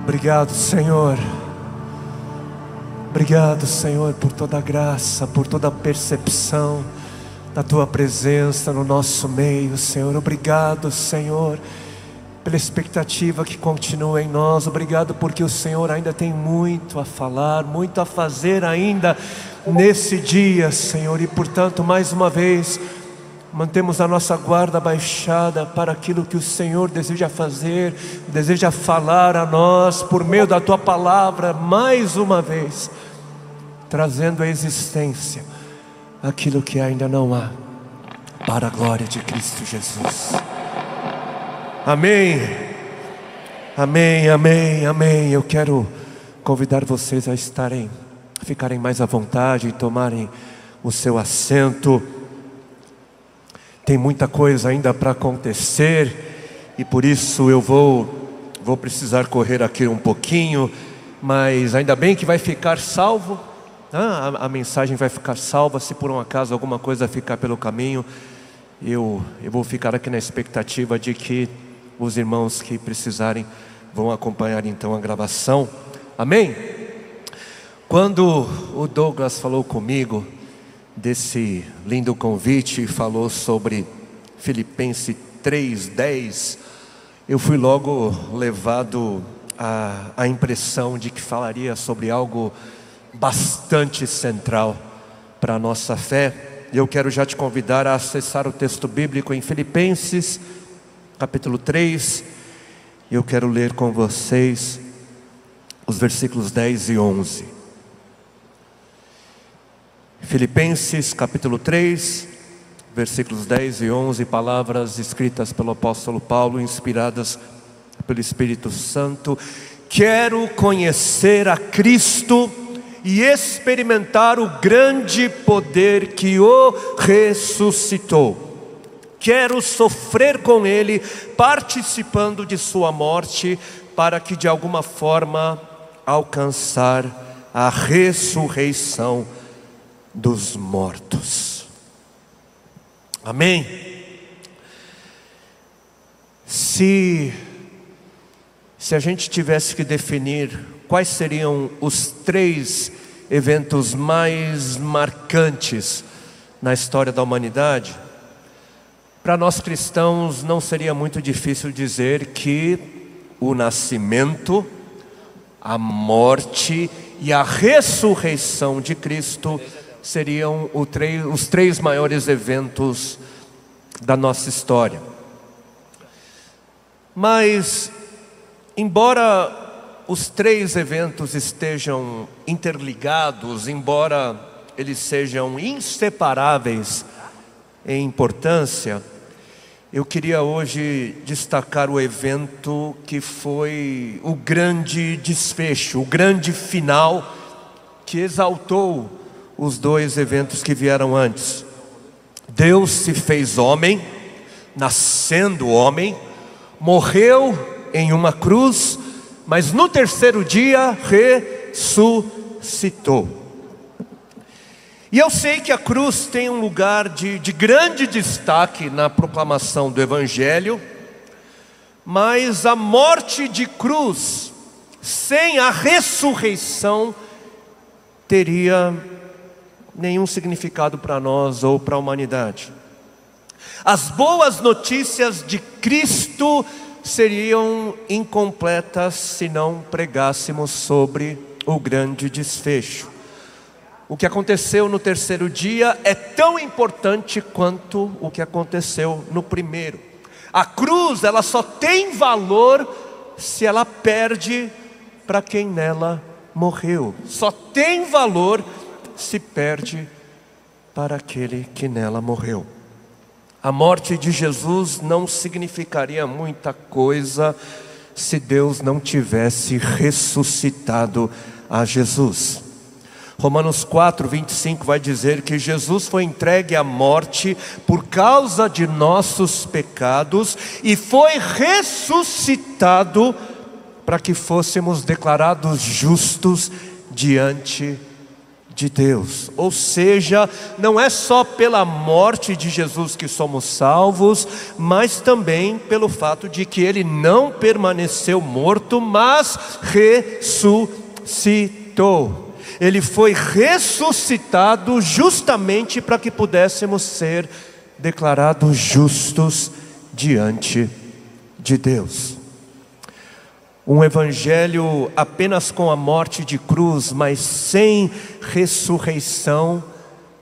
Obrigado, Senhor. Obrigado, Senhor, por toda a graça, por toda a percepção da Tua presença no nosso meio, Senhor. Obrigado, Senhor, pela expectativa que continua em nós. Obrigado porque o Senhor ainda tem muito a falar, muito a fazer ainda nesse dia, Senhor. E portanto, mais uma vez, mantemos a nossa guarda baixada para aquilo que o Senhor deseja fazer, deseja falar a nós por meio da Tua palavra, mais uma vez, trazendo à existência aquilo que ainda não há, para a glória de Cristo Jesus. Amém, amém, amém, amém. Eu quero convidar vocês a ficarem mais à vontade e tomarem o seu assento. Tem muita coisa ainda para acontecer e por isso eu vou precisar correr aqui um pouquinho, mas ainda bem que vai ficar salvo. A mensagem vai ficar salva. Se por um acaso alguma coisa ficar pelo caminho, eu vou ficar aqui na expectativa de que os irmãos que precisarem vão acompanhar então a gravação. Amém? Quando o Douglas falou comigo desse lindo convite e falou sobre Filipenses 3:10, eu fui logo levado à impressão de que falaria sobre algo bastante central para a nossa fé. E eu quero já te convidar a acessar o texto bíblico em Filipenses capítulo 3. E eu quero ler com vocês os versículos 10 e 11. Filipenses capítulo 3, versículos 10 e 11, palavras escritas pelo apóstolo Paulo, inspiradas pelo Espírito Santo. Quero conhecer a Cristo e experimentar o grande poder que o ressuscitou. Quero sofrer com Ele, participando de sua morte, para que de alguma forma alcançar a ressurreição dos mortos. Amém? Se a gente tivesse que definir quais seriam os 3 eventos mais marcantes na história da humanidade, para nós cristãos não seria muito difícil dizer que o nascimento, a morte e a ressurreição de Cristo seriam os 3 maiores eventos da nossa história. Mas, embora os 3 eventos estejam interligados, embora eles sejam inseparáveis em importância, eu queria hoje destacar o evento que foi o grande desfecho, o grande final, que exaltou os 2 eventos que vieram antes. Deus se fez homem, nascendo homem, morreu em uma cruz, mas no 3º dia ressuscitou. E eu sei que a cruz tem um lugar de grande destaque na proclamação do Evangelho, mas a morte de cruz sem a ressurreição teria nenhum significado para nós ou para a humanidade. As boas notícias de Cristo seriam incompletas se não pregássemos sobre o grande desfecho. O que aconteceu no 3º dia é tão importante quanto o que aconteceu no 1º. A cruz, ela só tem valor se ela perde para quem nela morreu. Só tem valor se perde para aquele que nela morreu. A morte de Jesus não significaria muita coisa se Deus não tivesse ressuscitado a Jesus. Romanos 4:25 vai dizer que Jesus foi entregue à morte por causa de nossos pecados e foi ressuscitado para que fôssemos declarados justos diante de Deus. Ou seja, não é só pela morte de Jesus que somos salvos, mas também pelo fato de que Ele não permaneceu morto, mas ressuscitou. Ele foi ressuscitado justamente para que pudéssemos ser declarados justos diante de Deus. Um evangelho apenas com a morte de cruz, mas sem ressurreição,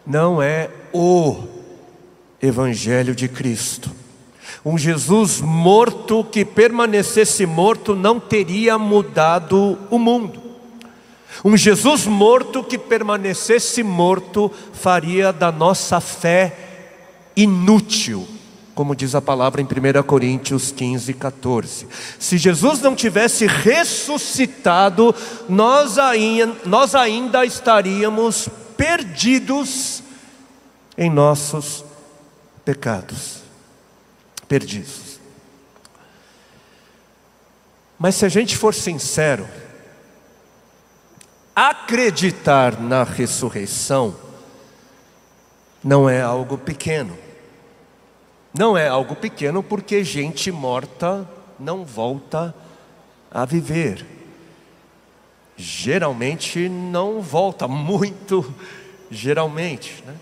não é o evangelho de Cristo. Um Jesus morto que permanecesse morto não teria mudado o mundo. Um Jesus morto que permanecesse morto faria da nossa fé inútil, como diz a palavra em 1 Coríntios 15, 14. Se Jesus não tivesse ressuscitado, nós ainda estaríamos perdidos em nossos pecados. Perdidos. Mas se a gente for sincero, acreditar na ressurreição não é algo pequeno. Não é algo pequeno, porque gente morta não volta a viver. Geralmente não volta, muito geralmente, né?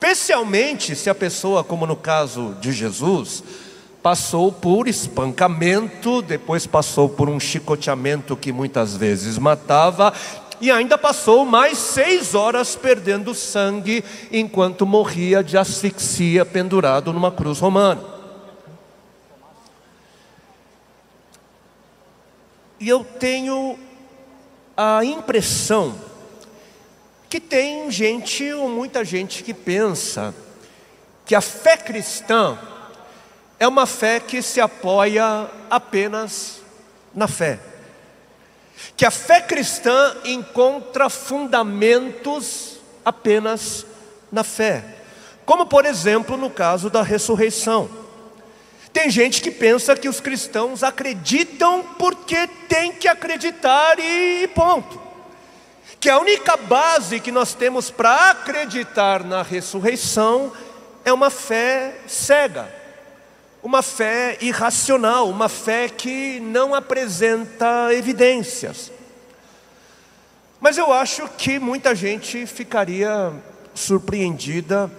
Especialmente se a pessoa, como no caso de Jesus, passou por espancamento, depois passou por um chicoteamento que muitas vezes matava, e ainda passou mais 6 horas perdendo sangue, enquanto morria de asfixia pendurado numa cruz romana. E eu tenho a impressão que tem gente, ou muita gente, que pensa que a fé cristã é uma fé que se apoia apenas na fé. Que a fé cristã encontra fundamentos apenas na fé. Como por exemplo no caso da ressurreição. Tem gente que pensa que os cristãos acreditam porque tem que acreditar e ponto. Que a única base que nós temos para acreditar na ressurreição é uma fé cega. Uma fé irracional, uma fé que não apresenta evidências. Mas eu acho que muita gente ficaria surpreendida,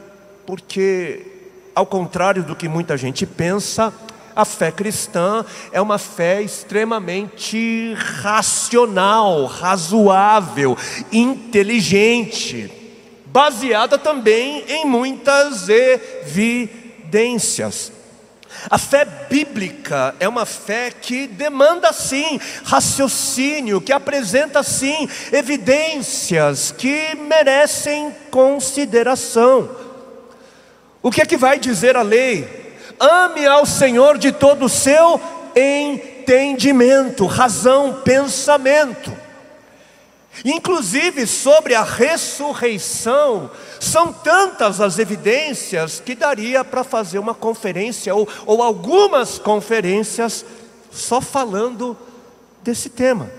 porque, ao contrário do que muita gente pensa, a fé cristã é uma fé extremamente racional, razoável, inteligente, baseada também em muitas evidências. A fé bíblica é uma fé que demanda sim raciocínio, que apresenta sim evidências que merecem consideração. O que é que vai dizer a lei? Ame ao Senhor de todo o seu entendimento, razão, pensamento. Inclusive sobre a ressurreição, são tantas as evidências que daria para fazer uma conferência ou algumas conferências só falando desse tema.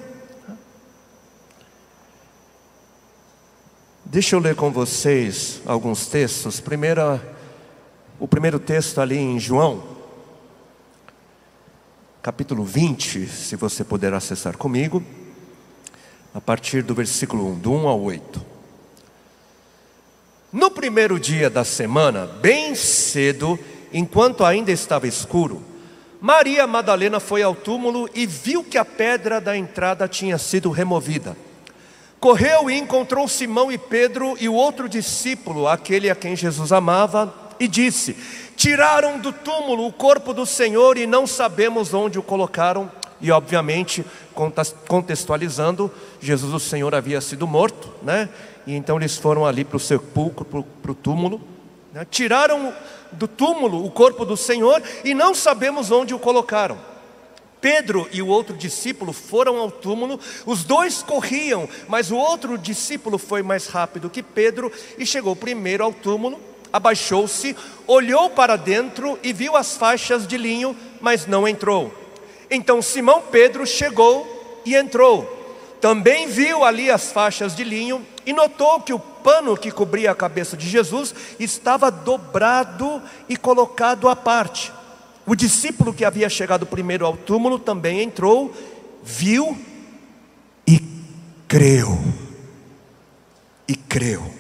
Deixa eu ler com vocês alguns textos. O primeiro texto ali em João, capítulo 20, se você puder acessar comigo, a partir do versículo 1, do 1 ao 8. No primeiro dia da semana, bem cedo, enquanto ainda estava escuro, Maria Madalena foi ao túmulo e viu que a pedra da entrada tinha sido removida. Correu e encontrou Simão e Pedro e o outro discípulo, aquele a quem Jesus amava, e disse: tiraram do túmulo o corpo do Senhor e não sabemos onde o colocaram. E obviamente, contextualizando, Jesus o Senhor havia sido morto, né? E então eles foram ali para o sepulcro, para o túmulo, né? Tiraram do túmulo o corpo do Senhor e não sabemos onde o colocaram. Pedro e o outro discípulo foram ao túmulo, os dois corriam, mas o outro discípulo foi mais rápido que Pedro e chegou primeiro ao túmulo, abaixou-se, olhou para dentro e viu as faixas de linho, mas não entrou. Então Simão Pedro chegou e entrou. Também viu ali as faixas de linho, e notou que o pano que cobria a cabeça de Jesus estava dobrado e colocado à parte. O discípulo que havia chegado primeiro ao túmulo também entrou, viu e creu. E creu.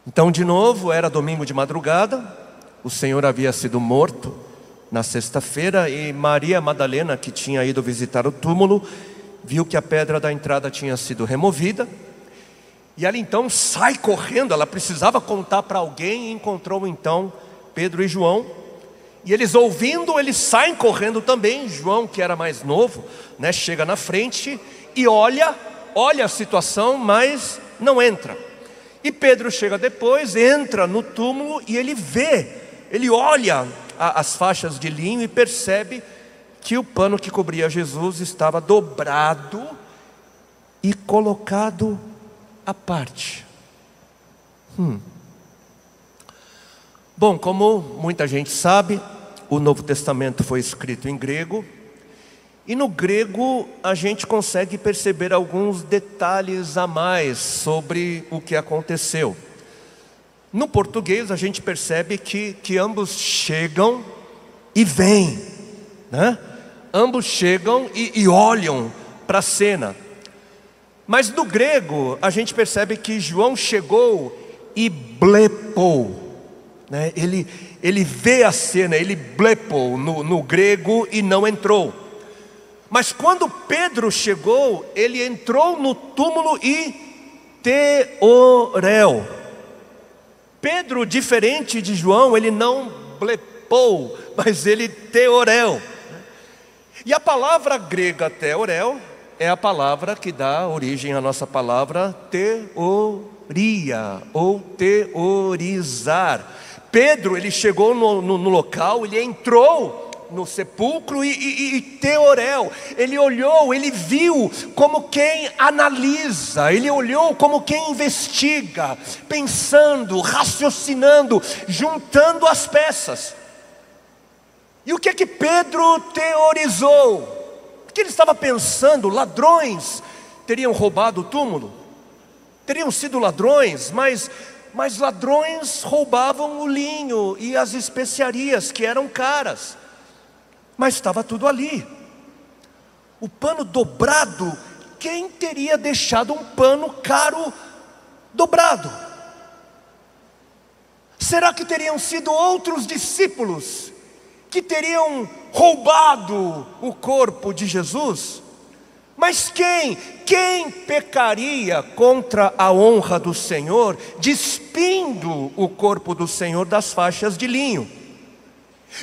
Então, de novo, era domingo de madrugada, o Senhor havia sido morto na sexta-feira, e Maria Madalena, que tinha ido visitar o túmulo, viu que a pedra da entrada tinha sido removida, e ela então sai correndo. Ela precisava contar para alguém, e encontrou então Pedro e João, e eles ouvindo, eles saem correndo também. João, que era mais novo, chega na frente e olha a situação, mas não entra. E Pedro chega depois, entra no túmulo e ele olha as faixas de linho e percebe que o pano que cobria Jesus estava dobrado e colocado à parte. Bom, como muita gente sabe, o Novo Testamento foi escrito em grego, e no grego a gente consegue perceber alguns detalhes a mais sobre o que aconteceu. No português a gente percebe que ambos chegam e vêm, Ambos chegam e olham para a cena. Mas no grego a gente percebe que João chegou e blepou, Ele vê a cena, ele blepou no grego e não entrou. Mas quando Pedro chegou, ele entrou no túmulo e teorel. Pedro, diferente de João, ele não blepou, mas ele teorel. E a palavra grega teorel é a palavra que dá origem à nossa palavra teoria, ou teorizar. Pedro, ele chegou no local, ele entrou no sepulcro e teorel. Ele olhou, ele viu como quem analisa, ele olhou como quem investiga, pensando, raciocinando, juntando as peças. E o que é que Pedro teorizou? O que ele estava pensando? Ladrões teriam roubado o túmulo? Teriam sido ladrões, mas ladrões roubavam o linho e as especiarias, que eram caras. Mas estava tudo ali. O pano dobrado, quem teria deixado um pano caro dobrado? Será que teriam sido outros discípulos que teriam roubado o corpo de Jesus? Mas quem pecaria contra a honra do Senhor, despindo o corpo do Senhor das faixas de linho?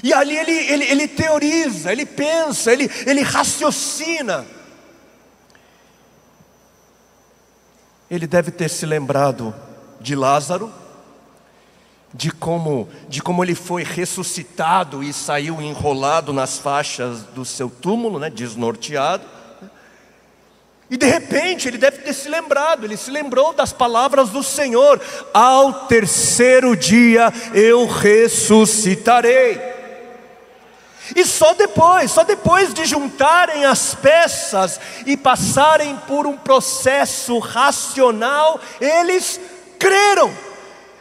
E ali ele teoriza, ele pensa, ele raciocina. Ele deve ter se lembrado de Lázaro, de como ele foi ressuscitado e saiu enrolado nas faixas do seu túmulo, desnorteado. E de repente ele deve ter se lembrado, ele se lembrou das palavras do Senhor: ao terceiro dia eu ressuscitarei. E só depois de juntarem as peças e passarem por um processo racional, eles creram.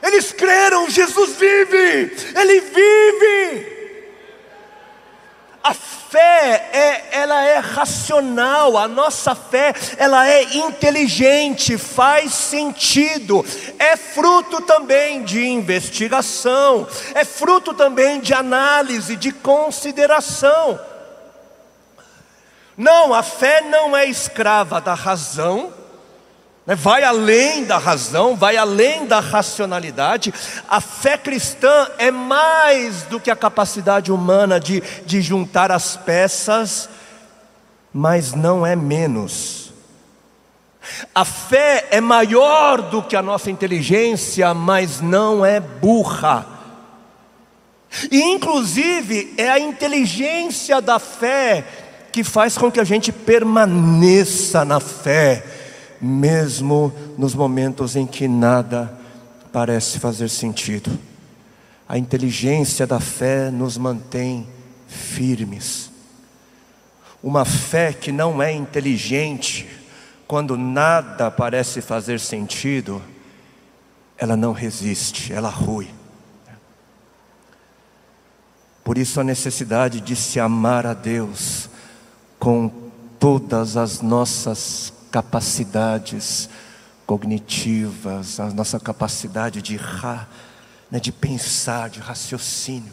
Eles creram, Jesus vive, Ele vive. A fé, ela é racional, a nossa fé, ela é inteligente, faz sentido, é fruto também de investigação, é fruto também de análise, de consideração. Não, a fé não é escrava da razão, vai além da razão, vai além da racionalidade. A fé cristã é mais do que a capacidade humana de juntar as peças, mas não é menos. A fé é maior do que a nossa inteligência, mas não é burra. E inclusive é a inteligência da fé que faz com que a gente permaneça na fé, mesmo nos momentos em que nada parece fazer sentido. A inteligência da fé nos mantém firmes. Uma fé que não é inteligente, quando nada parece fazer sentido, ela não resiste, ela rui. Por isso a necessidade de se amar a Deus com todas as nossas capacidades cognitivas, a nossa capacidade de pensar, de raciocínio,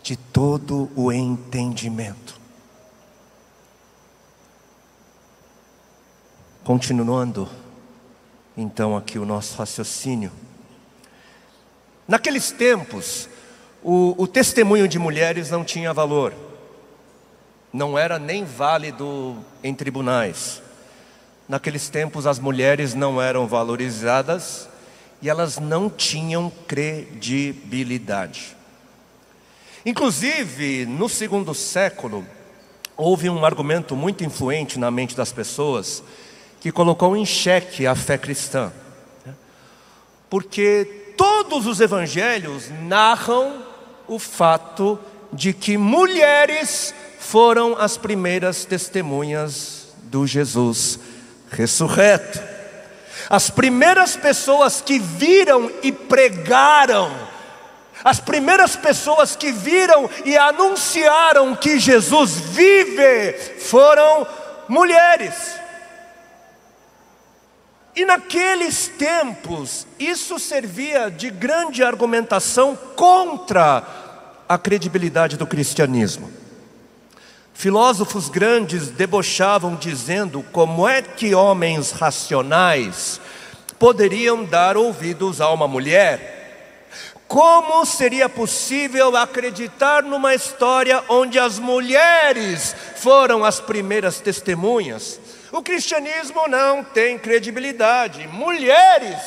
de todo o entendimento. Continuando, então, aqui o nosso raciocínio. Naqueles tempos, o testemunho de mulheres não tinha valor. Não era nem válido em tribunais. Naqueles tempos as mulheres não eram valorizadas e elas não tinham credibilidade. Inclusive, no segundo século, houve um argumento muito influente na mente das pessoas que colocou em xeque a fé cristã. Porque todos os evangelhos narram o fato de que mulheres foram as primeiras testemunhas do Jesus ressurreto. As primeiras pessoas que viram e pregaram, as primeiras pessoas que viram e anunciaram que Jesus vive, foram mulheres. E naqueles tempos, isso servia de grande argumentação contra a credibilidade do cristianismo. Filósofos grandes debochavam dizendo como é que homens racionais poderiam dar ouvidos a uma mulher. Como seria possível acreditar numa história onde as mulheres foram as primeiras testemunhas? O cristianismo não tem credibilidade. Mulheres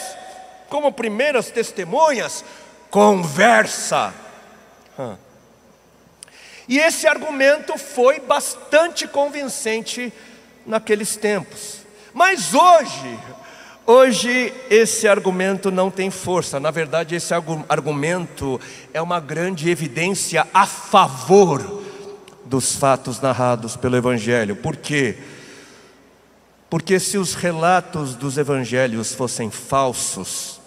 como primeiras testemunhas, conversa. E esse argumento foi bastante convincente naqueles tempos. Mas hoje esse argumento não tem força. Na verdade, esse argumento é uma grande evidência a favor dos fatos narrados pelo Evangelho. Por quê? Porque se os relatos dos evangelhos fossem falsos,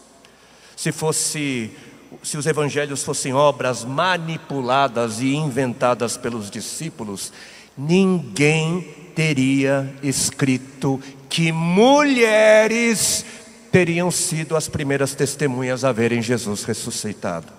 se os evangelhos fossem obras manipuladas e inventadas pelos discípulos, ninguém teria escrito que mulheres teriam sido as primeiras testemunhas a verem Jesus ressuscitado.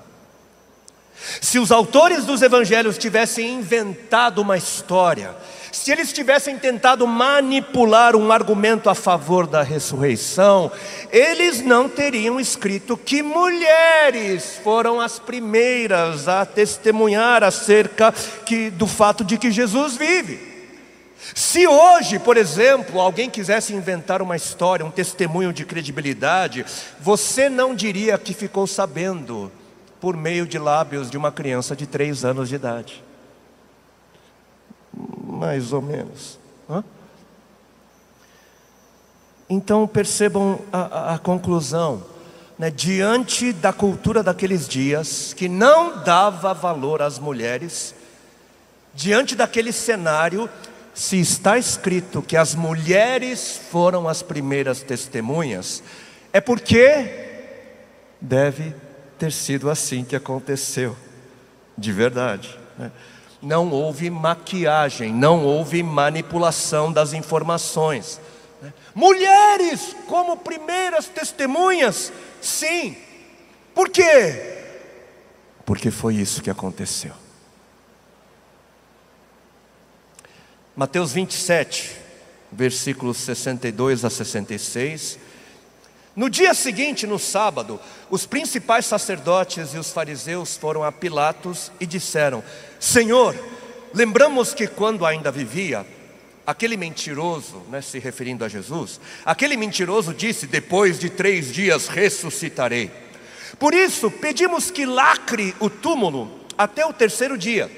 Se os autores dos evangelhos tivessem inventado uma história, se eles tivessem tentado manipular um argumento a favor da ressurreição, eles não teriam escrito que mulheres foram as primeiras a testemunhar acerca do fato de que Jesus vive. Se hoje, por exemplo, alguém quisesse inventar uma história, um testemunho de credibilidade, você não diria que ficou sabendo por meio de lábios de uma criança de 3 anos de idade. Mais ou menos. Então percebam a conclusão, né? Diante da cultura daqueles dias, que não dava valor às mulheres, diante daquele cenário, se está escrito que as mulheres foram as primeiras testemunhas, é porque deve ter sido assim que aconteceu, de verdade, né? Não houve maquiagem, não houve manipulação das informações. Mulheres como primeiras testemunhas, sim. Por quê? Porque foi isso que aconteceu. Mateus 27, versículos 62 a 66. No dia seguinte, no sábado, os principais sacerdotes e os fariseus foram a Pilatos e disseram: Senhor, lembramos que quando ainda vivia, aquele mentiroso, se referindo a Jesus, aquele mentiroso disse: depois de 3 dias ressuscitarei. Por isso pedimos que lacre o túmulo até o 3º dia.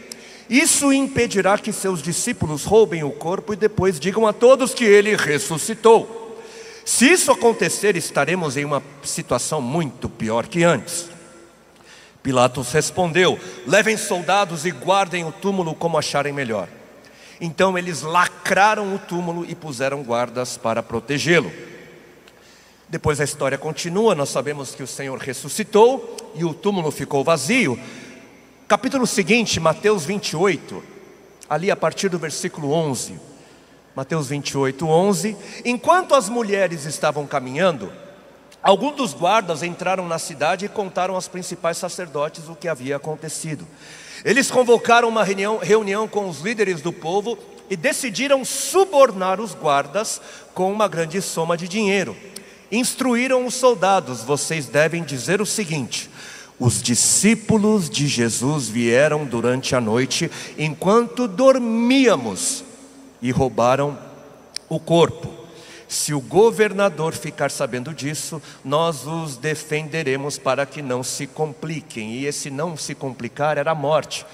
Isso impedirá que seus discípulos roubem o corpo e depois digam a todos que ele ressuscitou. Se isso acontecer, estaremos em uma situação muito pior que antes. Pilatos respondeu: levem soldados e guardem o túmulo como acharem melhor. Então eles lacraram o túmulo e puseram guardas para protegê-lo. Depois a história continua, nós sabemos que o Senhor ressuscitou e o túmulo ficou vazio. Capítulo seguinte, Mateus 28, ali a partir do versículo 11. Mateus 28, 11. Enquanto as mulheres estavam caminhando, alguns dos guardas entraram na cidade e contaram aos principais sacerdotes o que havia acontecido. Eles convocaram uma reunião com os líderes do povo e decidiram subornar os guardas com uma grande soma de dinheiro. Instruíram os soldados: vocês devem dizer o seguinte: os discípulos de Jesus vieram durante a noite enquanto dormíamos e roubaram o corpo. Se o governador ficar sabendo disso, nós os defenderemos para que não se compliquem. E esse não se complicar era a morte,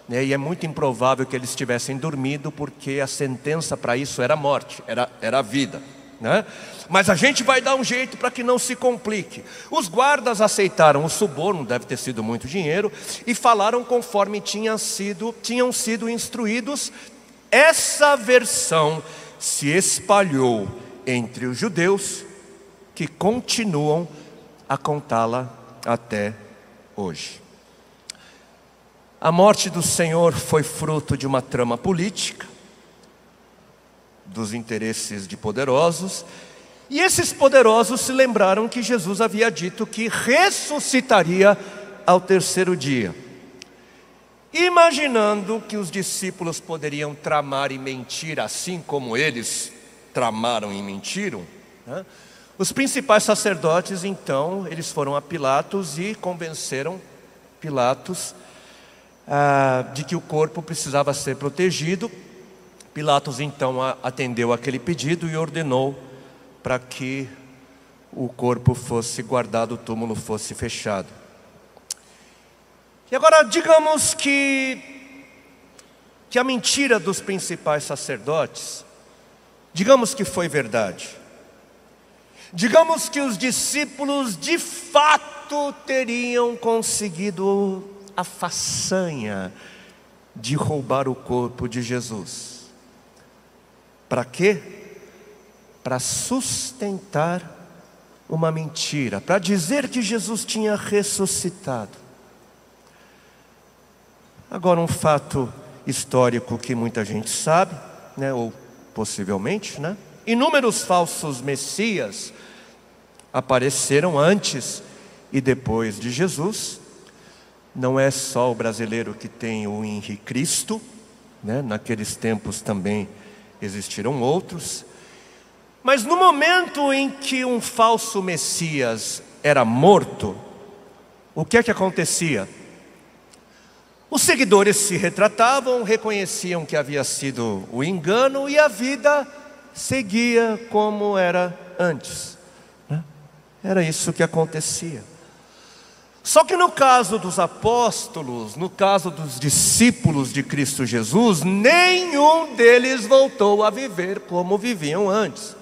né? E é muito improvável que eles tivessem dormido, porque a sentença para isso era a morte, era a vida, né? Mas a gente vai dar um jeito para que não se complique. Os guardas aceitaram o suborno, deve ter sido muito dinheiro, e falaram conforme tinham sido instruídos. Essa versão se espalhou entre os judeus, que continuam a contá-la até hoje. A morte do Senhor foi fruto de uma trama política, dos interesses de poderosos, e esses poderosos se lembraram que Jesus havia dito que ressuscitaria ao terceiro dia. Imaginando que os discípulos poderiam tramar e mentir assim como eles tramaram e mentiram, né? Os principais sacerdotes, então, eles foram a Pilatos e convenceram Pilatos de que o corpo precisava ser protegido. Pilatos, então, atendeu aquele pedido e ordenou para que o corpo fosse guardado, o túmulo fosse fechado. E agora, digamos que a mentira dos principais sacerdotes, digamos que foi verdade. Digamos que os discípulos de fato teriam conseguido a façanha de roubar o corpo de Jesus. Para quê? Para sustentar uma mentira, para dizer que Jesus tinha ressuscitado. Agora, um fato histórico que muita gente sabe, né, ou possivelmente, né? Inúmeros falsos messias apareceram antes e depois de Jesus. Não é só o brasileiro que tem o Henri Cristo, né? Naqueles tempos também existiram outros. Mas no momento em que um falso messias era morto, o que é que acontecia? Os seguidores se retratavam, reconheciam que havia sido o engano e a vida seguia como era antes, né? Era isso que acontecia. Só que no caso dos apóstolos, no caso dos discípulos de Cristo Jesus, nenhum deles voltou a viver como viviam antes.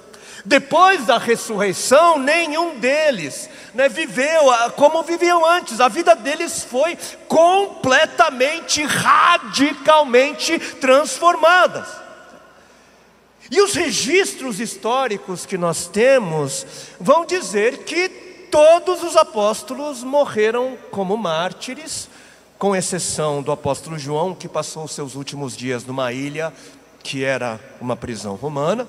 Depois da ressurreição, nenhum deles, né, viveu como viviam antes. A vida deles foi completamente, radicalmente transformada. E os registros históricos que nós temos vão dizer que todos os apóstolos morreram como mártires, com exceção do apóstolo João, que passou os seus últimos dias numa ilha que era uma prisão romana.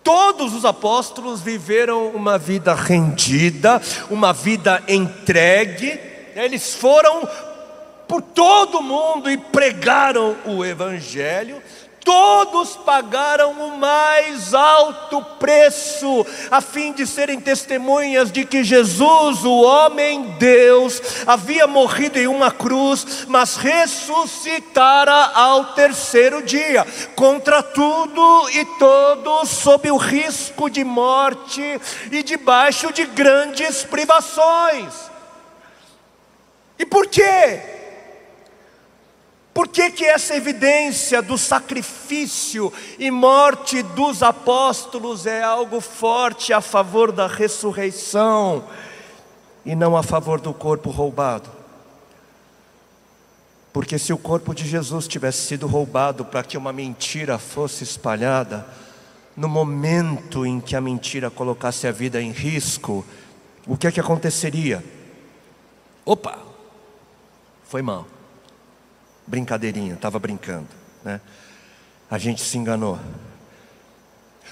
Todos os apóstolos viveram uma vida rendida, uma vida entregue. Eles foram por todo o mundo e pregaram o Evangelho. Todos pagaram o mais alto preço, a fim de serem testemunhas de que Jesus, o homem Deus, havia morrido em uma cruz, mas ressuscitara ao terceiro dia, contra tudo e todos, sob o risco de morte e debaixo de grandes privações. E por quê? Por que essa evidência do sacrifício e morte dos apóstolos é algo forte a favor da ressurreição e não a favor do corpo roubado? Porque se o corpo de Jesus tivesse sido roubado para que uma mentira fosse espalhada, no momento em que a mentira colocasse a vida em risco, o que é que aconteceria? Opa, foi mal, brincadeirinha, estava brincando, né? A gente se enganou.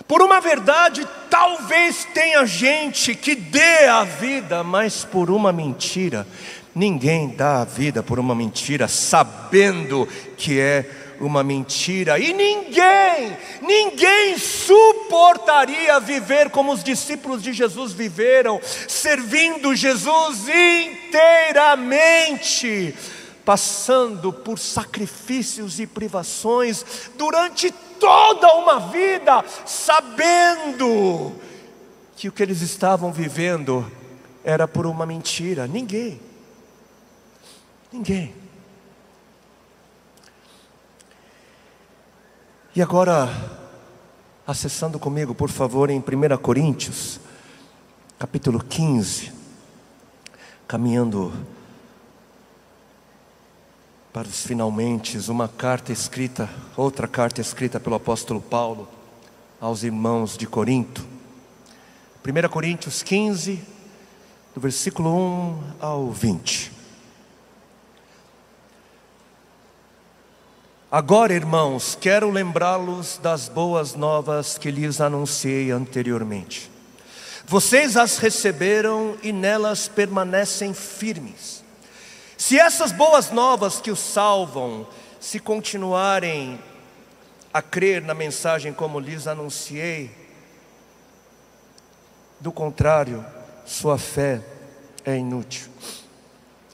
Por uma verdade, talvez tenha gente que dê a vida, mas por uma mentira, ninguém dá a vida por uma mentira, sabendo que é uma mentira. E ninguém suportaria viver como os discípulos de Jesus viveram, servindo Jesus inteiramente, passando por sacrifícios e privações durante toda uma vida, sabendo que o que eles estavam vivendo era por uma mentira. Ninguém. E agora, acessando comigo, por favor, em 1 Coríntios, capítulo 15, caminhando para os finalmente, outra carta escrita pelo apóstolo Paulo aos irmãos de Corinto. 1 Coríntios 15, do versículo 1 ao 20. Agora, irmãos, quero lembrá-los das boas novas que lhes anunciei anteriormente. Vocês as receberam e nelas permanecem firmes. Se essas boas novas que os salvam, se continuarem a crer na mensagem como lhes anunciei, do contrário, sua fé é inútil.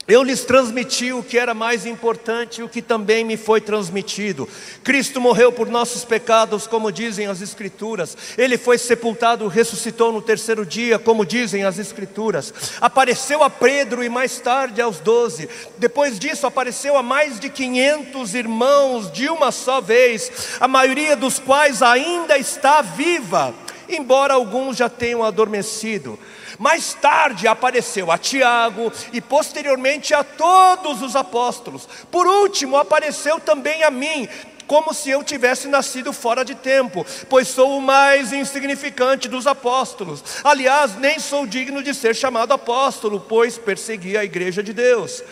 Eu lhes transmiti o que era mais importante, o que também me foi transmitido. Cristo morreu por nossos pecados, como dizem as Escrituras. Ele foi sepultado, ressuscitou no terceiro dia, como dizem as Escrituras. Apareceu a Pedro e mais tarde aos 12. Depois disso apareceu a mais de 500 irmãos de uma só vez, a maioria dos quais ainda está viva, embora alguns já tenham adormecido. Mais tarde apareceu a Tiago e posteriormente a todos os apóstolos. Por último apareceu também a mim, como se eu tivesse nascido fora de tempo, pois sou o mais insignificante dos apóstolos. Aliás, nem sou digno de ser chamado apóstolo, pois persegui a igreja de Deus.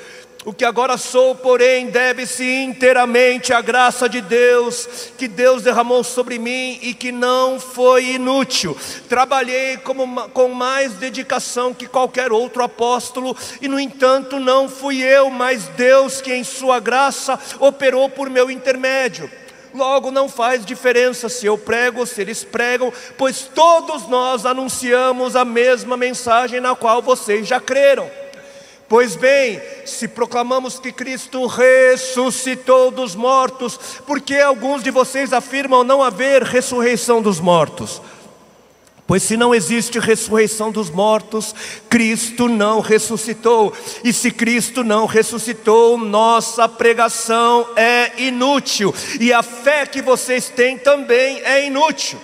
O que agora sou, porém, deve-se inteiramente à graça de Deus, que Deus derramou sobre mim e que não foi inútil. Trabalhei com mais dedicação que qualquer outro apóstolo, e no entanto não fui eu, mas Deus que em sua graça operou por meu intermédio. Logo não faz diferença se eu prego ou se eles pregam, pois todos nós anunciamos a mesma mensagem na qual vocês já creram. Pois bem, se proclamamos que Cristo ressuscitou dos mortos, por que alguns de vocês afirmam não haver ressurreição dos mortos? Pois se não existe ressurreição dos mortos, Cristo não ressuscitou. E se Cristo não ressuscitou, nossa pregação é inútil, e a fé que vocês têm também é inútil.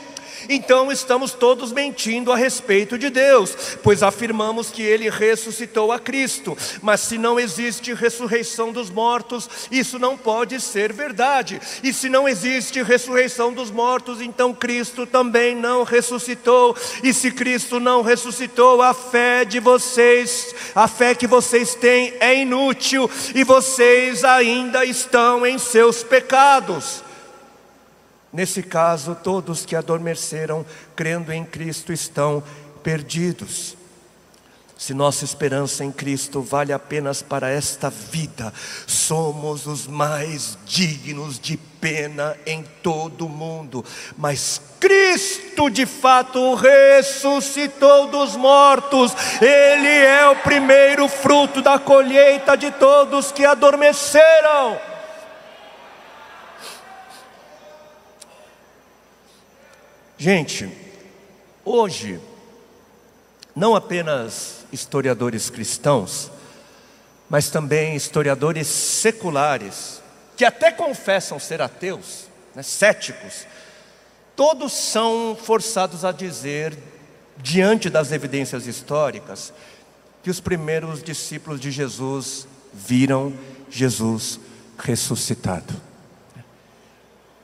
Então estamos todos mentindo a respeito de Deus, pois afirmamos que Ele ressuscitou a Cristo. Mas se não existe ressurreição dos mortos, isso não pode ser verdade. E se não existe ressurreição dos mortos, então Cristo também não ressuscitou. E se Cristo não ressuscitou, a fé que vocês têm é inútil, e vocês ainda estão em seus pecados. Nesse caso, todos que adormeceram, crendo em Cristo, estão perdidos. Se nossa esperança em Cristo vale apenas para esta vida, somos os mais dignos de pena em todo o mundo. Mas Cristo de fato ressuscitou dos mortos. Ele é o primeiro fruto da colheita de todos que adormeceram. Gente, hoje, não apenas historiadores cristãos, mas também historiadores seculares, que até confessam ser ateus, céticos, todos são forçados a dizer, diante das evidências históricas, que os primeiros discípulos de Jesus viram Jesus ressuscitado.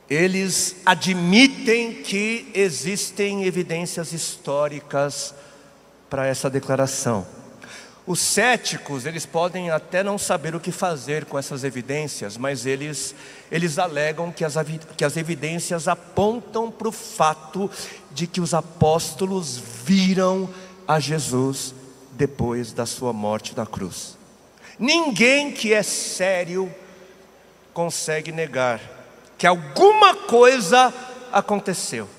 Eles admitem que existem evidências históricas para essa declaração. Os céticos, eles podem até não saber o que fazer com essas evidências, mas eles alegam que as evidências apontam para o fato de que os apóstolos viram a Jesus depois da sua morte na cruz. Ninguém que é sério consegue negar que alguma coisa aconteceu.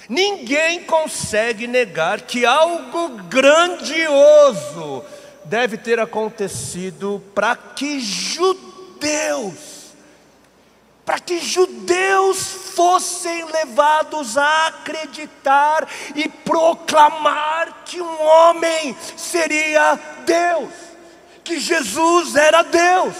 Ninguém consegue negar que algo grandioso deve ter acontecido para que judeus fossem levados a acreditar e proclamar que um homem seria Deus, que Jesus era Deus.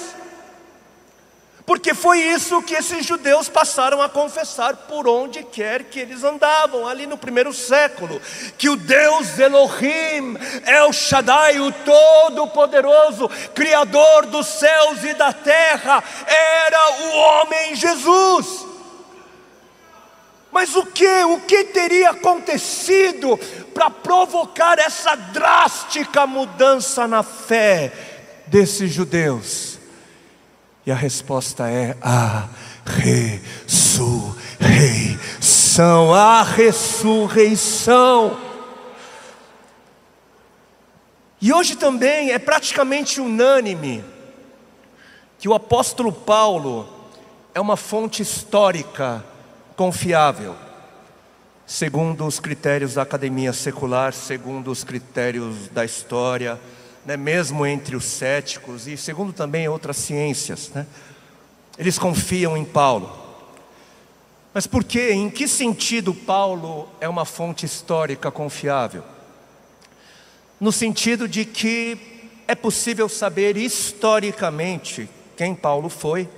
Porque foi isso que esses judeus passaram a confessar por onde quer que eles andavam, ali no primeiro século, que o Deus Elohim, El Shaddai, o Todo-Poderoso, Criador dos céus e da terra, era o homem Jesus. Mas o que teria acontecido para provocar essa drástica mudança na fé desses judeus? E a resposta é a ressurreição. A ressurreição. E hoje também é praticamente unânime que o apóstolo Paulo é uma fonte histórica confiável, segundo os critérios da academia secular, segundo os critérios da história, mesmo entre os céticos e segundo também outras ciências, eles confiam em Paulo. Mas por quê? Em que sentido Paulo é uma fonte histórica confiável? No sentido de que é possível saber historicamente quem Paulo foi,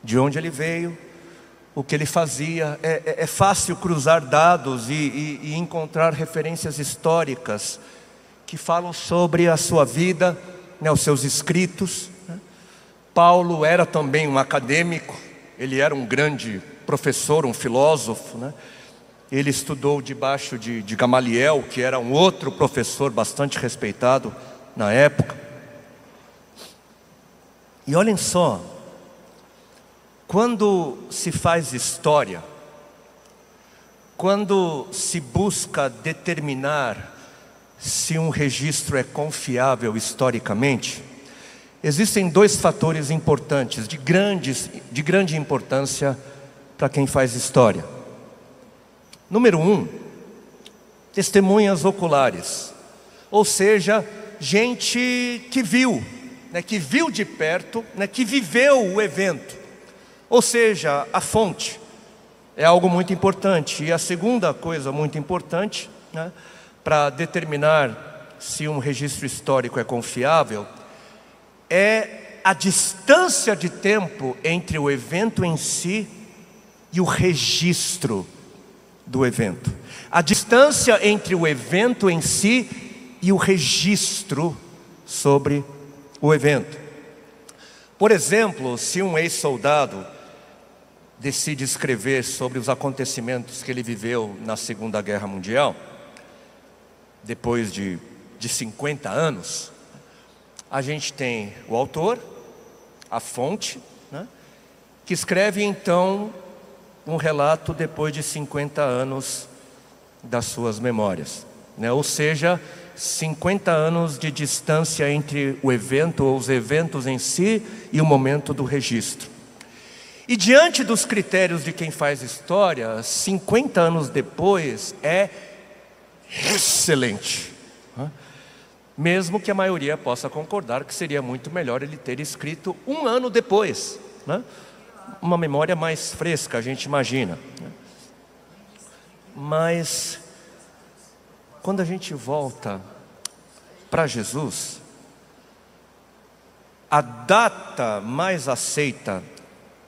de onde ele veio, o que ele fazia. É fácil cruzar dados e encontrar referências históricas que falam sobre a sua vida, os seus escritos. Paulo era também um acadêmico, ele era um grande professor, um filósofo. Ele estudou debaixo de Gamaliel, que era um outro professor bastante respeitado na época. E olhem só, quando se faz história, quando se busca determinar se um registro é confiável historicamente, existem dois fatores importantes, de grande importância para quem faz história. Número 1, testemunhas oculares, ou seja, gente que viu de perto, que viveu o evento, ou seja, a fonte é algo muito importante. E a segunda coisa muito importante, para determinar se um registro histórico é confiável, é a distância de tempo entre o evento em si e o registro do evento. A distância entre o evento em si e o registro sobre o evento. Por exemplo, se um ex-soldado decide escrever sobre os acontecimentos que ele viveu na Segunda Guerra Mundial, depois de 50 anos, a gente tem o autor, a fonte, que escreve então um relato depois de 50 anos das suas memórias, ou seja, 50 anos de distância entre o evento ou os eventos em si e o momento do registro. E diante dos critérios de quem faz história, 50 anos depois é excelente, mesmo que a maioria possa concordar que seria muito melhor ele ter escrito um ano depois, uma memória mais fresca, a gente imagina. Mas quando a gente volta para Jesus, a data mais aceita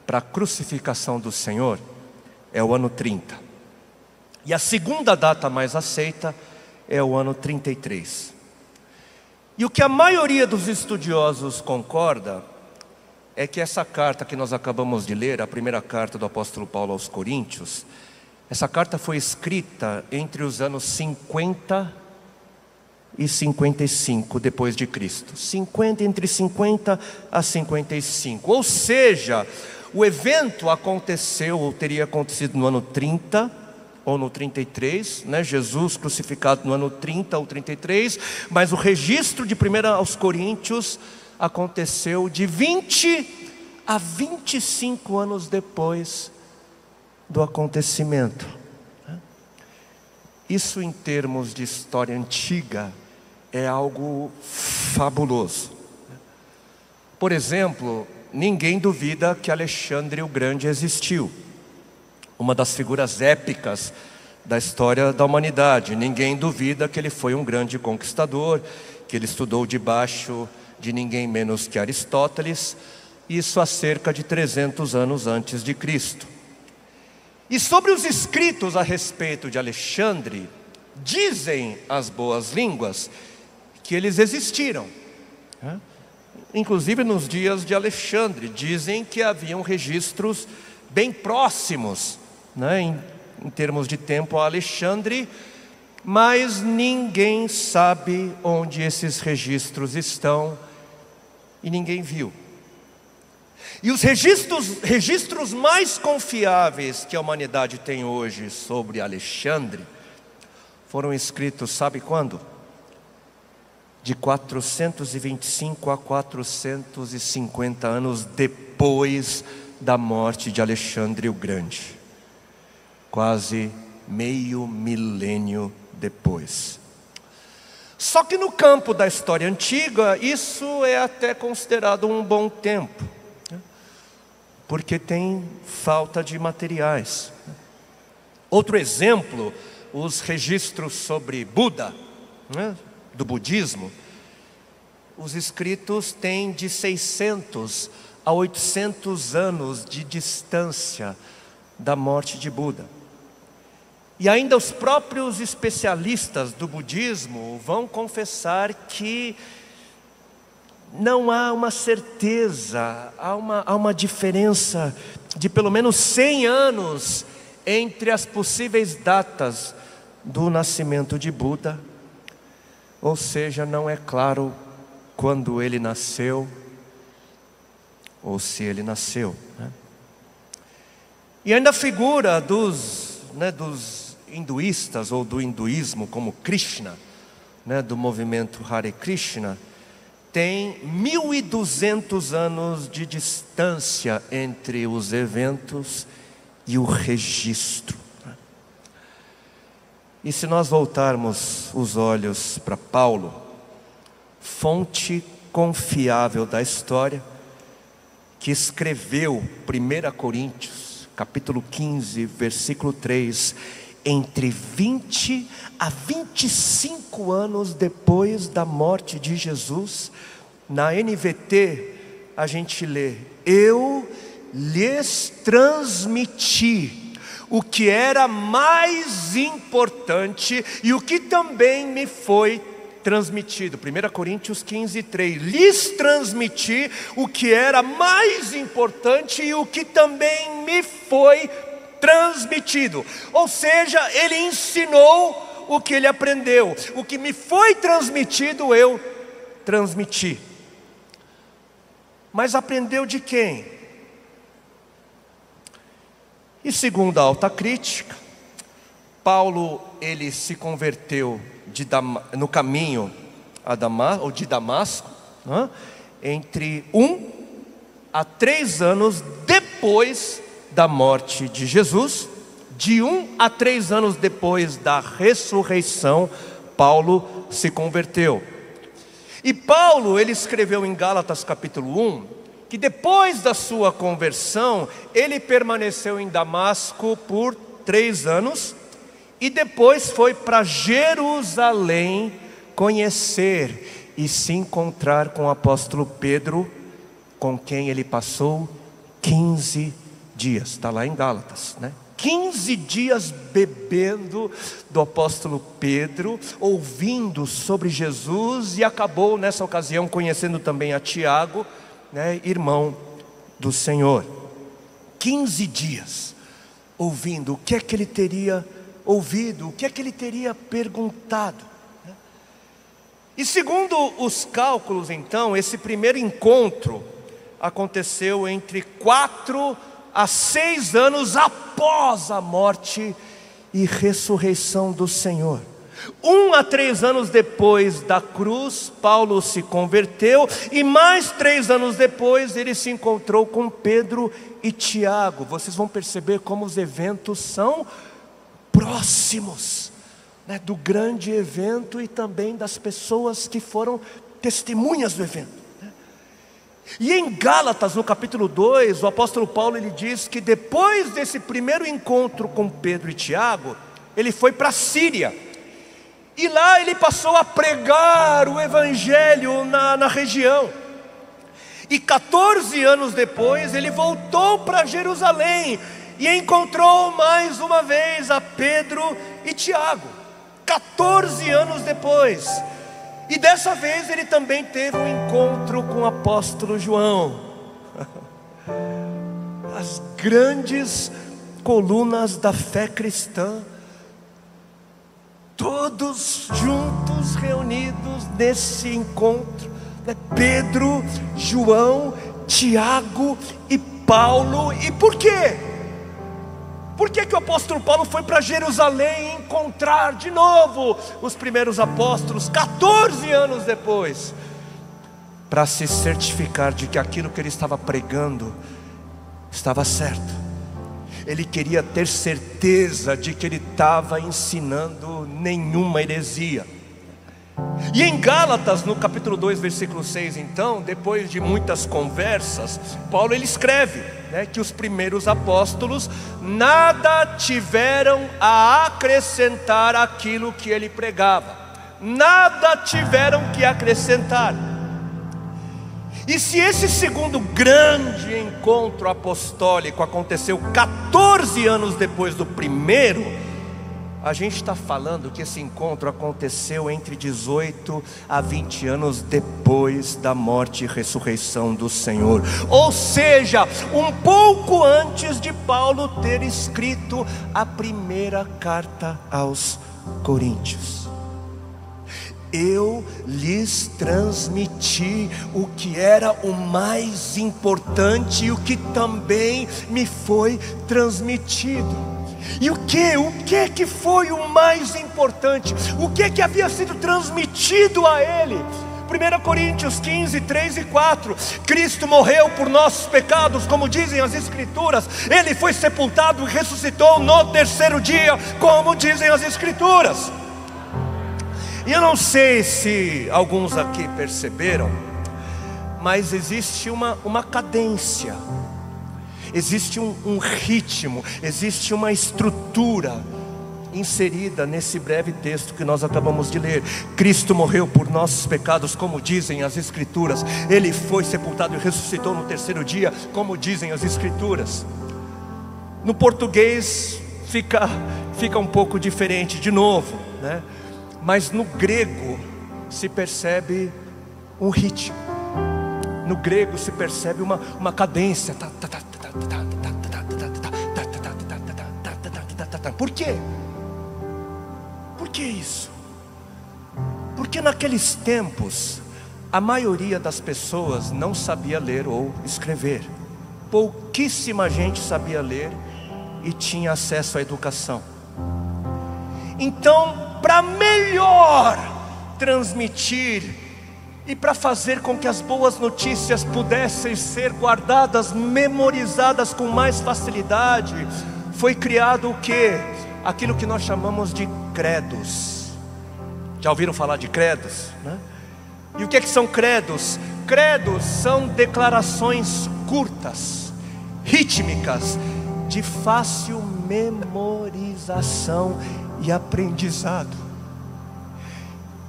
para a crucificação do Senhor é o ano 30. E a segunda data mais aceita é o ano 33. E o que a maioria dos estudiosos concorda é que essa carta que nós acabamos de ler, a primeira carta do apóstolo Paulo aos Coríntios, essa carta foi escrita entre os anos 50 e 55 depois de Cristo. Entre 50 a 55. Ou seja, o evento aconteceu, ou teria acontecido no ano 30 ou no 33, né? Jesus crucificado no ano 30 ou 33, mas o registro de 1 aos Coríntios aconteceu de 20 a 25 anos depois do acontecimento. Isso, em termos de história antiga, é algo fabuloso. Por exemplo, ninguém duvida que Alexandre o Grande existiu, uma das figuras épicas da história da humanidade. Ninguém duvida que ele foi um grande conquistador, que ele estudou debaixo de ninguém menos que Aristóteles, isso há cerca de 300 anos antes de Cristo. E sobre os escritos a respeito de Alexandre, dizem as boas línguas que eles existiram. Inclusive nos dias de Alexandre, dizem que haviam registros bem próximos, né, em termos de tempo a Alexandre, mas ninguém sabe onde esses registros estão e ninguém viu. E os registros mais confiáveis que a humanidade tem hoje sobre Alexandre foram escritos, sabe quando? De 425 a 450 anos depois da morte de Alexandre o Grande. Quase meio milênio depois. Só que no campo da história antiga, isso é até considerado um bom tempo, porque tem falta de materiais. Outro exemplo, os registros sobre Buda, né, do budismo. Os escritos têm de 600 a 800 anos de distância da morte de Buda. E ainda os próprios especialistas do budismo vão confessar que não há uma certeza, há uma diferença de pelo menos 100 anos entre as possíveis datas do nascimento de Buda. Ou seja, não é claro quando ele nasceu, ou se ele nasceu, né? E ainda a figura dos hinduístas, ou do hinduísmo, como Krishna, né, do movimento Hare Krishna, tem 1200 anos de distância entre os eventos e o registro. E se nós voltarmos os olhos para Paulo, fonte confiável da história, que escreveu 1 Coríntios, capítulo 15, versículo 3, entre 20 a 25 anos depois da morte de Jesus, na NVT a gente lê: eu lhes transmiti o que era mais importante e o que também me foi transmitido. 1 Coríntios 15, 3. Lhes transmiti o que era mais importante e o que também me foi transmitido. Ou seja, ele ensinou o que ele aprendeu. O que me foi transmitido, eu transmiti. Mas aprendeu de quem? E segundo a alta crítica, Paulo, ele se converteu no caminho de Damasco, né, entre 1 a 3 anos depois da morte de Jesus. De 1 a 3 anos depois da ressurreição, Paulo se converteu. E Paulo, ele escreveu em Gálatas capítulo 1, que depois da sua conversão, ele permaneceu em Damasco por 3 anos, e depois foi para Jerusalém conhecer e se encontrar com o apóstolo Pedro, com quem ele passou 15 dias, está lá em Gálatas, né? 15 dias bebendo do apóstolo Pedro, ouvindo sobre Jesus, e acabou nessa ocasião conhecendo também a Tiago, né, irmão do Senhor. 15 dias ouvindo o que é que ele teria ouvido, o que é que ele teria perguntado. E segundo os cálculos, então, esse primeiro encontro aconteceu entre 4 a 6 anos após a morte e ressurreição do Senhor. 1 a 3 anos depois da cruz, Paulo se converteu, e mais 3 anos depois ele se encontrou com Pedro e Tiago. Vocês vão perceber como os eventos são próximos, né, do grande evento e também das pessoas que foram testemunhas do evento. E em Gálatas, no capítulo 2, o apóstolo Paulo ele diz que depois desse primeiro encontro com Pedro e Tiago, ele foi para a Síria. E lá ele passou a pregar o evangelho na região. E 14 anos depois ele voltou para Jerusalém e encontrou mais uma vez a Pedro e Tiago. 14 anos depois. E dessa vez ele também teve um encontro com o apóstolo João. As grandes colunas da fé cristã, todos juntos reunidos nesse encontro, né? Pedro, João, Tiago e Paulo. E por quê? Por que o apóstolo Paulo foi para Jerusalém encontrar de novo os primeiros apóstolos 14 anos depois? Para se certificar de que aquilo que ele estava pregando estava certo. Ele queria ter certeza de que ele estava ensinando nenhuma heresia. E em Gálatas, no capítulo 2, versículo 6, então, depois de muitas conversas, Paulo ele escreve, né, que os primeiros apóstolos nada tiveram a acrescentar àquilo que ele pregava. Nada tiveram que acrescentar. E se esse segundo grande encontro apostólico aconteceu 14 anos depois do primeiro, a gente está falando que esse encontro aconteceu entre 18 a 20 anos depois da morte e ressurreição do Senhor. Ou seja, um pouco antes de Paulo ter escrito a primeira carta aos Coríntios. Eu lhes transmiti o que era o mais importante e o que também me foi transmitido. E o que foi o mais importante? O que havia sido transmitido a ele? 1 Coríntios 15, 3 e 4. Cristo morreu por nossos pecados, como dizem as Escrituras. Ele foi sepultado e ressuscitou no terceiro dia, como dizem as Escrituras. E eu não sei se alguns aqui perceberam, mas existe uma cadência, existe um ritmo, existe uma estrutura inserida nesse breve texto que nós acabamos de ler. Cristo morreu por nossos pecados, como dizem as Escrituras. Ele foi sepultado e ressuscitou no terceiro dia, como dizem as Escrituras. No português fica um pouco diferente de novo, né? Mas no grego se percebe um ritmo. No grego se percebe uma cadência. Por quê? Por que isso? Porque naqueles tempos a maioria das pessoas não sabia ler ou escrever. Pouquíssima gente sabia ler e tinha acesso à educação. Então, para melhor transmitir e para fazer com que as boas notícias pudessem ser guardadas, memorizadas com mais facilidade, foi criado o quê? Aquilo que nós chamamos de credos. Já ouviram falar de credos, né? E o que são credos? Credos são declarações curtas, rítmicas, de fácil memorização e aprendizado.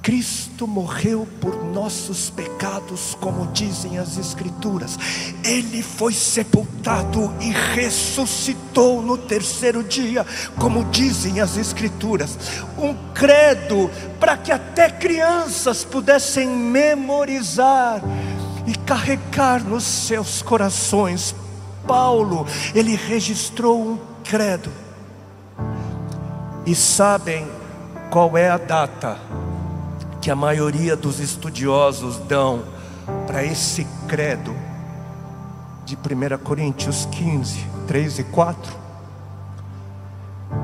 Cristo morreu por nossos pecados, como dizem as Escrituras. Ele foi sepultado e ressuscitou no terceiro dia, como dizem as Escrituras. Um credo para que até crianças pudessem memorizar e carregar nos seus corações Paulo, ele registrou um credo. E sabem qual é a data que a maioria dos estudiosos dão para esse credo de 1 Coríntios 15, 3 e 4?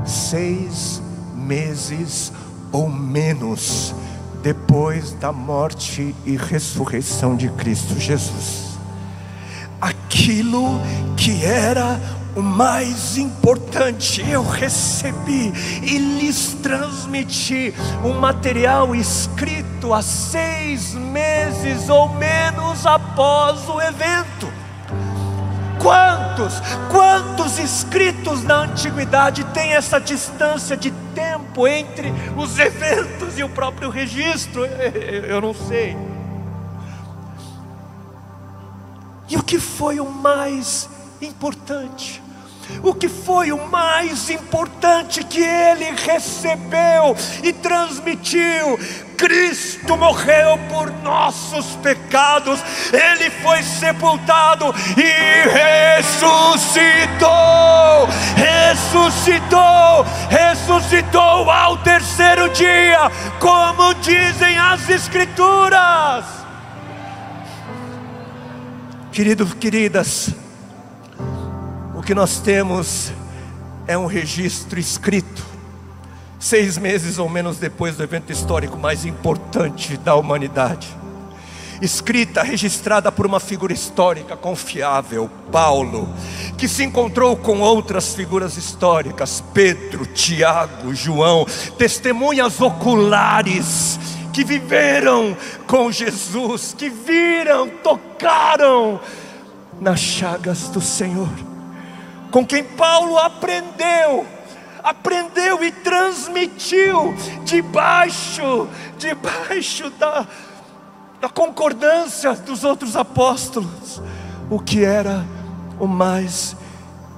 6 meses ou menos depois da morte e ressurreição de Cristo Jesus. Aquilo que era o mais importante, eu recebi e lhes transmiti um material escrito há 6 meses ou menos após o evento. Quantos escritos na antiguidade têm essa distância de tempo entre os eventos e o próprio registro? Eu não sei. E o que foi o mais importante? O que foi o mais importante que ele recebeu e transmitiu? Cristo morreu por nossos pecados, ele foi sepultado e ressuscitou ao terceiro dia, como dizem as Escrituras. Queridos, queridas, o que nós temos é um registro escrito 6 meses ou menos depois do evento histórico mais importante da humanidade. Escrita, registrada por uma figura histórica confiável, Paulo, que se encontrou com outras figuras históricas, Pedro, Tiago, João, testemunhas oculares, que viveram com Jesus, que viram, tocaram nas chagas do Senhor, com quem Paulo aprendeu e transmitiu debaixo da concordância dos outros apóstolos, o que era o mais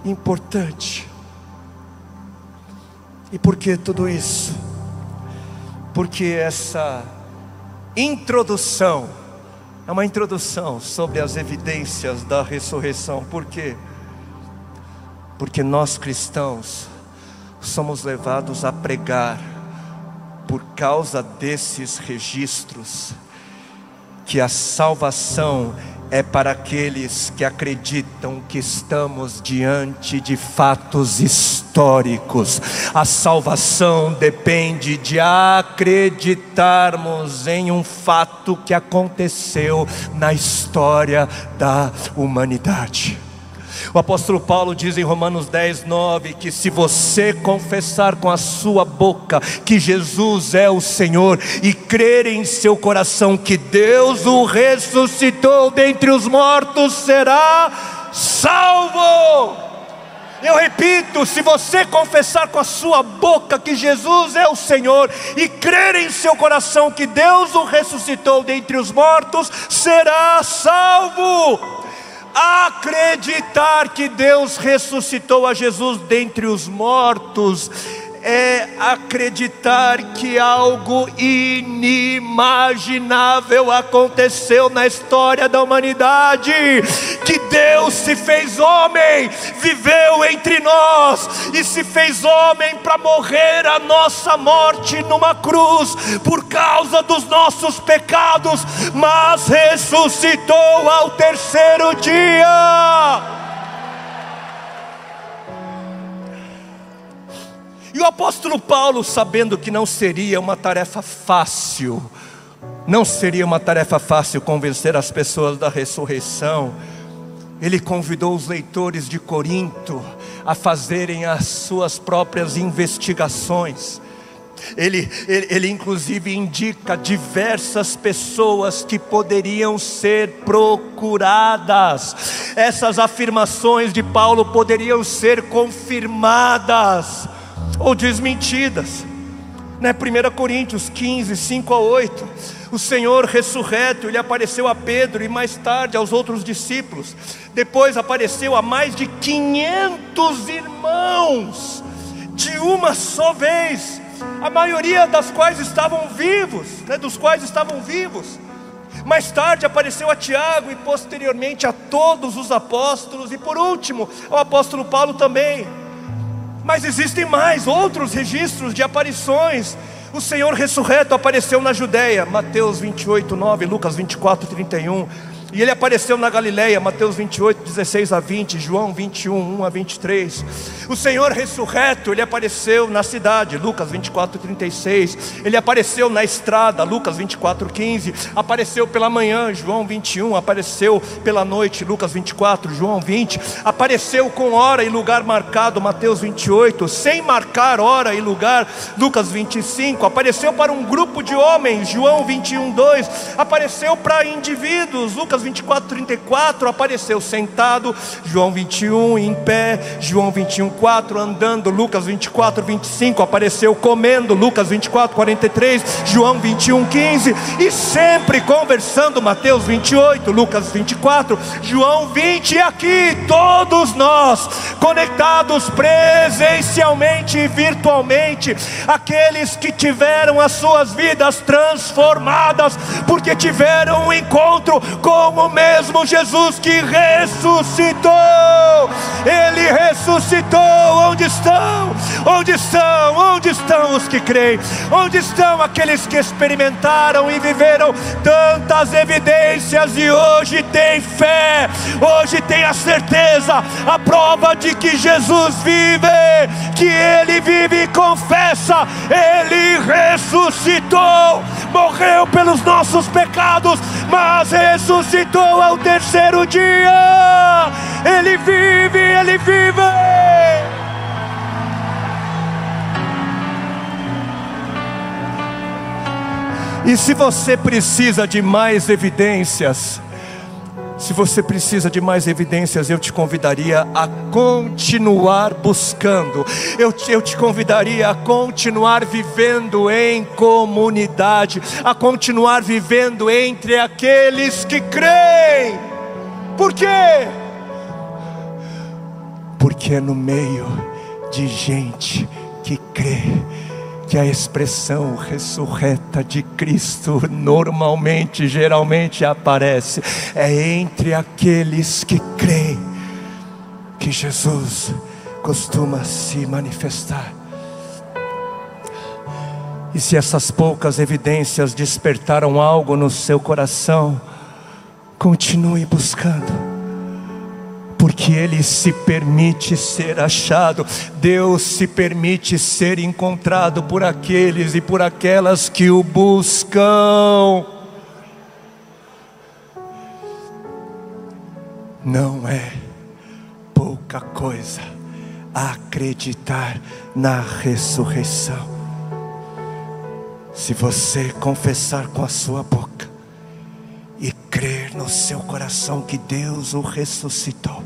importante. E por que tudo isso? Porque essa introdução é uma introdução sobre as evidências da ressurreição. Por quê? Porque nós cristãos somos levados a pregar, por causa desses registros, que a salvação é para aqueles que acreditam que estamos diante de fatos históricos. A salvação depende de acreditarmos em um fato que aconteceu na história da humanidade. O apóstolo Paulo diz em Romanos 10, 9, que se você confessar com a sua boca que Jesus é o Senhor e crer em seu coração que Deus o ressuscitou dentre os mortos, será salvo. Eu repito, se você confessar com a sua boca que Jesus é o Senhor e crer em seu coração que Deus o ressuscitou dentre os mortos, será salvo. Acreditar que Deus ressuscitou a Jesus dentre os mortos é acreditar que algo inimaginável aconteceu na história da humanidade, que Deus se fez homem, viveu entre nós e se fez homem para morrer a nossa morte numa cruz por causa dos nossos pecados, mas ressuscitou ao terceiro dia. E o apóstolo Paulo, sabendo que não seria uma tarefa fácil convencer as pessoas da ressurreição, ele convidou os leitores de Corinto a fazerem as suas próprias investigações. Ele inclusive indica diversas pessoas que poderiam ser procuradas. Essas afirmações de Paulo poderiam ser confirmadas ou desmentidas, 1 Coríntios 15, 5 a 8, o Senhor ressurreto, Ele apareceu a Pedro e mais tarde aos outros discípulos, depois apareceu a mais de 500 irmãos, de uma só vez, a maioria dos quais estavam vivos. Mais tarde apareceu a Tiago e posteriormente a todos os apóstolos, e por último ao apóstolo Paulo também. Mas existem mais outros registros de aparições. O Senhor ressurreto apareceu na Judéia, Mateus 28, 9, Lucas 24, 31. E ele apareceu na Galileia, Mateus 28, 16 a 20, João 21, 1 a 23. O Senhor ressurreto, ele apareceu na cidade, Lucas 24, 36. Ele apareceu na estrada, Lucas 24, 15. Apareceu pela manhã, João 21. Apareceu pela noite, Lucas 24, João 20. Apareceu com hora e lugar marcado, Mateus 28. Sem marcar hora e lugar, Lucas 25. Apareceu para um grupo de homens, João 21, 2. Apareceu para indivíduos, Lucas 24, 34, apareceu sentado, João 21, em pé, João 21, 4, andando, Lucas 24, 25, apareceu comendo, Lucas 24, 43, João 21, 15, e sempre conversando, Mateus 28, Lucas 24, João 20, e aqui todos nós, conectados presencialmente e virtualmente, aqueles que tiveram as suas vidas transformadas, porque tiveram um encontro com o mesmo Jesus que ressuscitou. Ele ressuscitou. Onde estão? Onde estão? Onde estão os que creem? Onde estão aqueles que experimentaram e viveram tantas evidências e hoje tem fé, hoje tem a certeza, a prova de que Jesus vive, que Ele vive e confessa, Ele ressuscitou, morreu pelos nossos pecados, mas ressuscitou ao terceiro dia. Ele vive, Ele vive. E se você precisa de mais evidências, eu te convidaria a continuar buscando. Eu te convidaria a continuar vivendo em comunidade, a continuar vivendo entre aqueles que creem. Por quê? Porque é no meio de gente que crê que a expressão ressurreta de Cristo normalmente, geralmente aparece. É entre aqueles que creem que Jesus costuma se manifestar. E se essas poucas evidências despertaram algo no seu coração, continue buscando, porque Ele se permite ser achado. Deus se permite ser encontrado por aqueles e por aquelas que o buscam. Não é pouca coisa acreditar na ressurreição. Se você confessar com a sua boca e crer no seu coração que Deus o ressuscitou,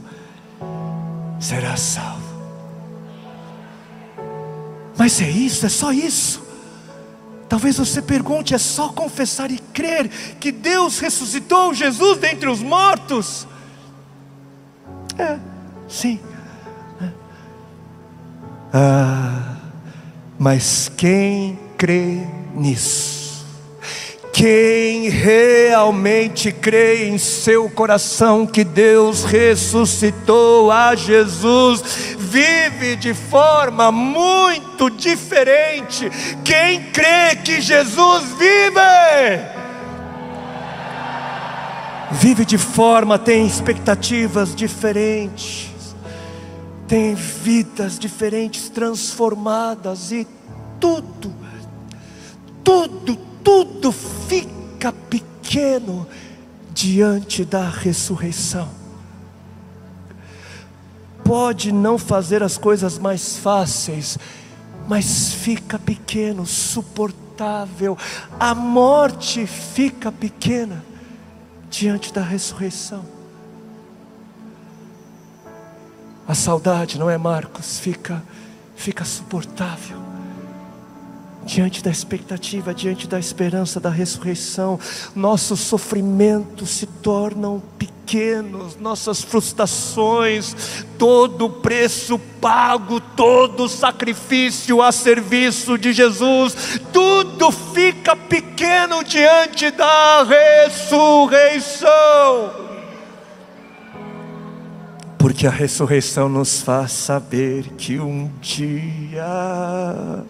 será salvo. Mas é isso? É só isso? Talvez você pergunte: é só confessar e crer que Deus ressuscitou Jesus dentre os mortos? Sim. Mas quem crê nisso, quem realmente crê em seu coração que Deus ressuscitou a Jesus, vive de forma muito diferente. Quem crê que Jesus vive de forma, tem expectativas diferentes, tem vidas diferentes, transformadas, e tudo fica pequeno diante da ressurreição. Pode não fazer as coisas mais fáceis, mas fica pequeno, suportável. A morte fica pequena diante da ressurreição. A saudade, não é, Marcos? Fica suportável diante da expectativa, diante da esperança da ressurreição, nossos sofrimentos se tornam pequenos, nossas frustrações, todo o preço pago, todo o sacrifício a serviço de Jesus, tudo fica pequeno diante da ressurreição. Porque a ressurreição nos faz saber que um dia,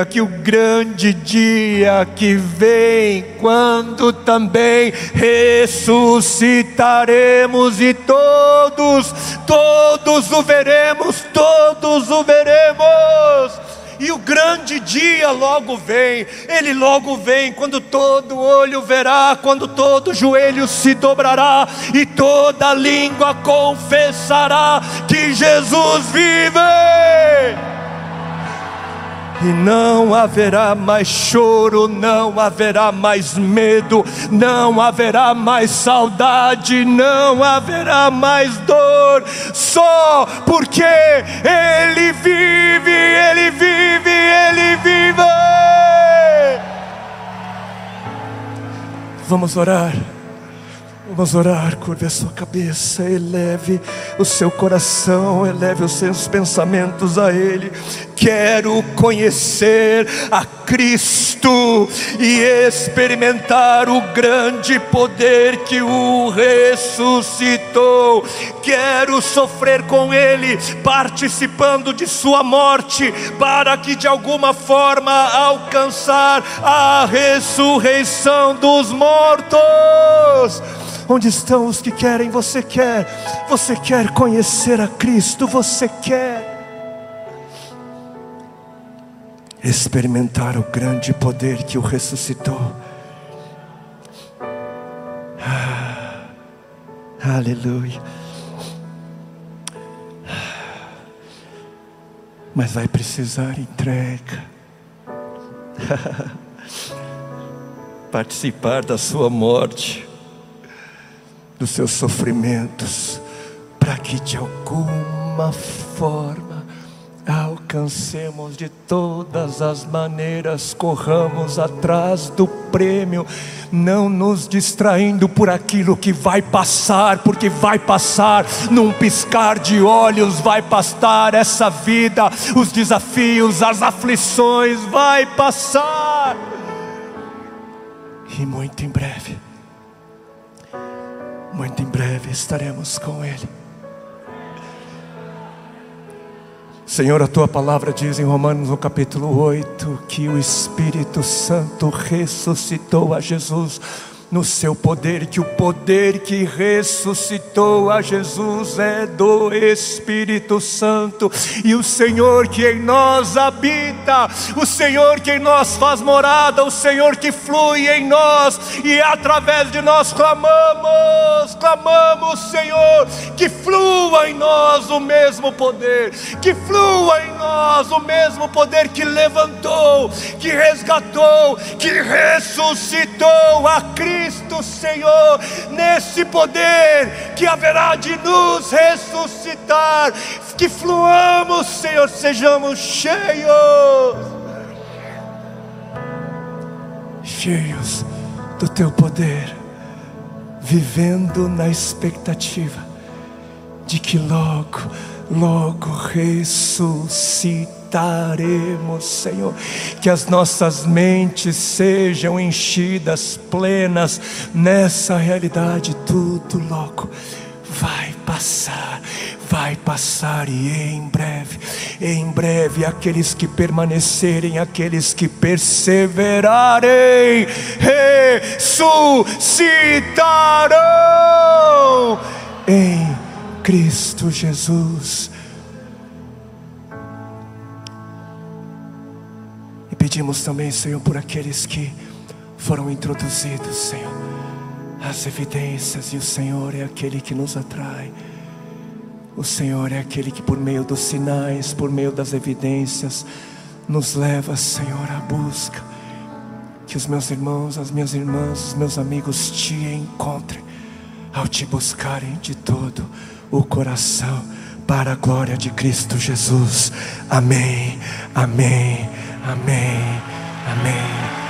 que o grande dia que vem, quando também ressuscitaremos e todos o veremos, todos o veremos. E o grande dia logo vem, ele logo vem, quando todo olho verá, quando todo joelho se dobrará e toda língua confessará que Jesus vive. E não haverá mais choro, não haverá mais medo, não haverá mais saudade, não haverá mais dor, só porque Ele vive, Ele vive, Ele vive. Vamos orar. Vamos orar, curve a sua cabeça, eleve o seu coração, eleve os seus pensamentos a Ele. Quero conhecer a Cristo e experimentar o grande poder que o ressuscitou. Quero sofrer com Ele, participando de sua morte, para que de alguma forma alcançar a ressurreição dos mortos. Onde estão os que querem? Você quer conhecer a Cristo, você quer experimentar o grande poder que o ressuscitou. Aleluia. Mas vai precisar entrega. Participar da sua morte, dos seus sofrimentos, para que de alguma forma alcancemos de todas as maneiras, corramos atrás do prêmio, não nos distraindo por aquilo que vai passar, porque vai passar num piscar de olhos, vai passar essa vida, os desafios, as aflições, vai passar, e muito em breve estaremos com Ele. Senhor, a Tua palavra diz em Romanos no capítulo 8 que o Espírito Santo ressuscitou a Jesus no seu poder, que o poder que ressuscitou a Jesus é do Espírito Santo, e o Senhor que em nós habita, o Senhor que em nós faz morada, o Senhor que flui em nós e através de nós clamamos, Senhor, que flua em nós o mesmo poder, que flua em nós o mesmo poder que levantou, que resgatou, que ressuscitou a Cristo, Senhor, nesse poder que haverá de nos ressuscitar, que fluamos, Senhor, sejamos cheios do Teu poder, vivendo na expectativa de que logo ressuscitaremos, Senhor, que as nossas mentes sejam enchidas, plenas nessa realidade. Tudo logo vai passar, e em breve aqueles que permanecerem, aqueles que perseverarem, ressuscitarão em Cristo Jesus. E pedimos também, Senhor, por aqueles que foram introduzidos, Senhor, as evidências, e o Senhor é aquele que nos atrai. O Senhor é aquele que por meio dos sinais, por meio das evidências, nos leva, Senhor, à busca. Que os meus irmãos, as minhas irmãs, os meus amigos Te encontrem ao Te buscarem de todo o coração, para a glória de Cristo Jesus. Amém, amém, amém, amém.